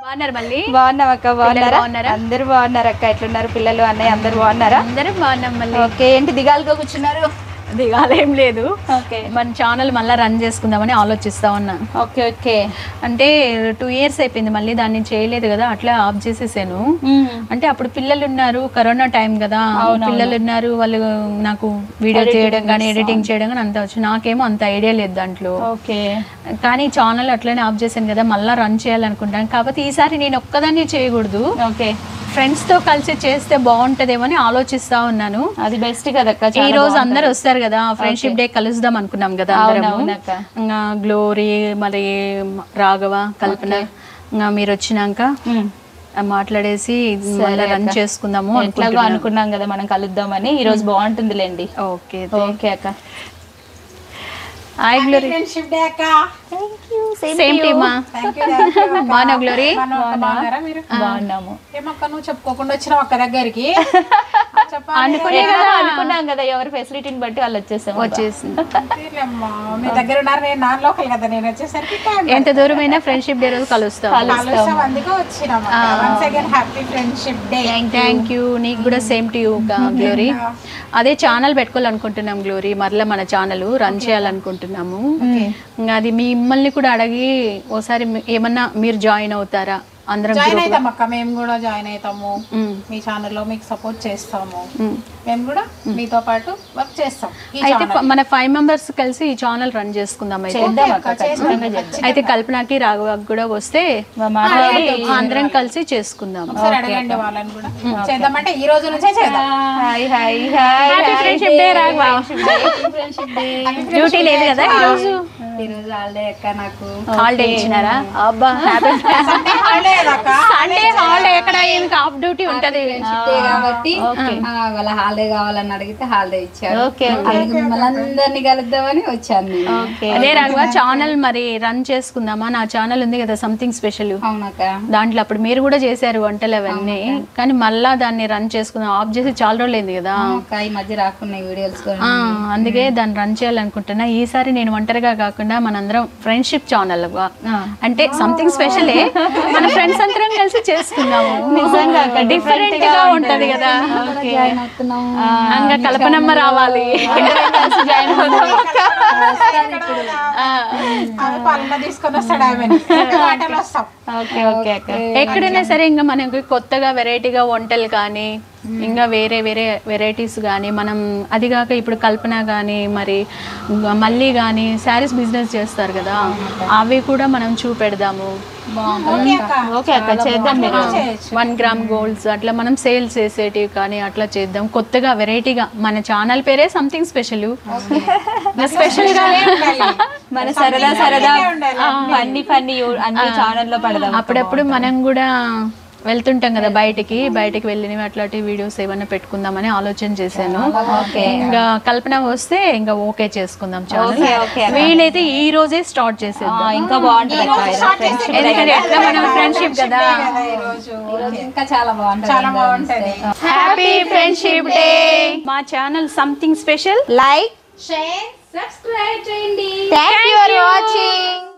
బాగున్నారు మళ్ళీ బాగున్నాం అక్క బాగున్నారా అందరూ బాగున్నారు అక్క ఎట్లున్నారు పిల్లలు అన్నయ్య అందరూ బాగున్నారా అందరూ బాగున్నాం మళ్ళీ ఓకే ఏంటి దిగాలుగా కూర్చున్నారు దిగాలేం లేదు ఓకే మన ఛానల్ మళ్ళీ రన్ చేసుకుందామని ఆలోచిస్తా ఉన్నా ఓకే ఓకే అంటే 2 years అయిపోయింది మళ్ళీ దాన్ని చేయలేదు కదా అట్లా ఆఫ్ చేసేసాను అంటే అప్పుడు పిల్లలు ఉన్నారు కరోనా టైం కదా పిల్లలు ఉన్నారు వాళ్ళు నాకు వీడియో చేయడం కానీ ఎడిటింగ్ చేయడం కానీ అంత వచ్చు నాకేమో అంత ఐడియా లేదు దాంట్లో ఓకే కానీ ఛానల్ అట్లనే ఆఫ్ చేశాను కదా మళ్ళీ రన్ చేయాలనుకుంటాను కాకపోతే ఈసారి నేను ఒక్కదాన్ని చేయకూడదు ఓకే ఫ్రెండ్స్ తో కలిసి చేస్తే బాగుంటదేమో అని ఆలోచిస్తా ఉన్నాను అది బెస్ట్ కదక్క ఈ రోజు అందరు వస్తారు కదా ఫ్రెండ్షిప్ డే కలుద్దాం అనుకున్నాం కదా గ్లోరీ మరి రాఘవ కల్పన మీరు వచ్చినాక మాట్లాడేసి రన్ చేసుకుందాము అనుకున్నాం కదా మనం కలుద్దామని ఈ రోజు బాగుంటుందిలేండి ఓకే ఓకే అక్క హాయ్ గ్లోరీ ఫ్రెండ్షిప్ డే అక్క సేమ్ టీమా బాగున్నా గ్లోరీ బాగున్నాము ఏమక్క నువ్వు చెప్పుకోకుండా వచ్చినావు అక్క దగ్గరికి అనుకున్నాం కదా ఎవరి ఫెసిలిటీని బట్టి వాళ్ళు వచ్చేసింది మీ దగ్గర ఉన్నారు నేను నాన్ లోకల్ కదా నేను వచ్చేసరికి ఎంత దూరమైనా ఫ్రెండ్షిప్ డే రోజు కలుస్తాం అందుకే వచ్చినాం once again happy friendship day thank you నీకు కూడా సేమ్ టు యూ గ్లోరీ అదే ఛానల్ పెట్టుకోవాలనుకుంటున్నాం గ్లోరీ మరలా మన ఛానల్ రన్ చేయాలనుకుంటున్నాము అది మిమ్మల్ని కూడా అడిగి ఓసారి ఏమన్నా మీరు జాయిన్ అవుతారా అందరం జాయిన్ అవుతాం అక్క మేము కూడా జాయిన్ అవుతాము మీ ఛానల్లో మీకు సపోర్ట్ చేస్తాము మేము కూడా మీతో పాటు వర్క్ చేస్తాం అయితే మన 5 members కలిసి ఈ ఛానల్ రన్ చేసుకుందాం అయితే కల్పనకి రాఘవకి కూడా వస్తే అందరం కలిసి చేసుకుందాం అడగండి వాళ్ళని కూడా చేద్దామంటే ఈ రోజు నుంచే చేద్దాం డ్యూటీ లేదు కదా ఈ రోజు హాలిడే అక్క నాకు హాలిడే ఇచ్చినారా అబ్బా సండే హాలిడే ఎక్కడ ఆఫ్ డ్యూటీ ఉంటది కాబట్టి వాళ్ళ హాలిడే కావాలని అడిగితే హాలిడే ఇచ్చారు మిమ్మల్ని అందరినీ కలుద్దామని వచ్చాను అదే రాఘవ ఛానల్ మరి రన్ చేసుకుందామా నా ఛానల్ ఉంది కదా సంథింగ్ స్పెషల్ దాంట్లో అప్పుడు మీరు కూడా చేశారు వంటలు అవన్నీ కానీ మళ్ళా దాన్ని రన్ చేసుకుందాం ఆఫ్ చేసి చాలా రోజులు అయింది కదా ఈ మధ్య రాకున్నాయి వీడియోస్ అందుకే దాన్ని రన్ చేయాలనుకుంటున్నా ఈసారి నేను ఒంటరిగా కాకుండా మనందరం ఫ్రెండ్షిప్ ఛానల్ అంటే సంథింగ్ స్పెషలే మన ఫ్రెండ్స్ అందరం కలిసి చేసుకున్నాము నిజంగా డిఫరెంట్ గా ఉంటది కదా ఇంకా కల్పనమ్మ రావాలి తీసుకొని వస్తాడు ఎక్కడైనా సరే ఇంకా మనకి కొత్తగా వెరైటీగా వంటలు కానీ ఇంకా వేరే వేరే వెరైటీస్ కానీ మనం అది కాక ఇప్పుడు కల్పన కానీ మరి మళ్ళీ కానీ శారీస్ బిజినెస్ చేస్తారు కదా అవి కూడా మనం చూపెడదాము 1 gram గోల్డ్స్ అట్లా మనం సేల్స్ చేసేటివి కానీ అట్లా చేద్దాం కొత్తగా వెరైటీగా మన ఛానల్ పేరే సంథింగ్ స్పెషల్ స్పెషల్ గా మన సరదా సరదా ఫన్నీ అన్ని ఛానల్లో పడదాం అప్పుడప్పుడు మనం కూడా వెళ్తుంటాం కదా బయటికి వెళ్ళినవి అట్లాంటి వీడియోస్ ఏమైనా పెట్టుకుందామని ఆలోచన చేశాను ఇంకా కల్పన వస్తే ఇంకా ఓకే చేసుకుందాం ఛానల్ వీలైతే ఈ రోజే స్టార్ట్ చేసేద్దాం ఇంకా బాగుంటుంది ఎందుకంటే ఎట్లా మనం ఫ్రెండ్షిప్ కదా ఇంకా చాలా బాగుంటుంది హ్యాపీ ఫ్రెండ్షిప్ డే మా channel something special like share subscribe చేయండి థాంక్యూ ఫర్ వాచింగ్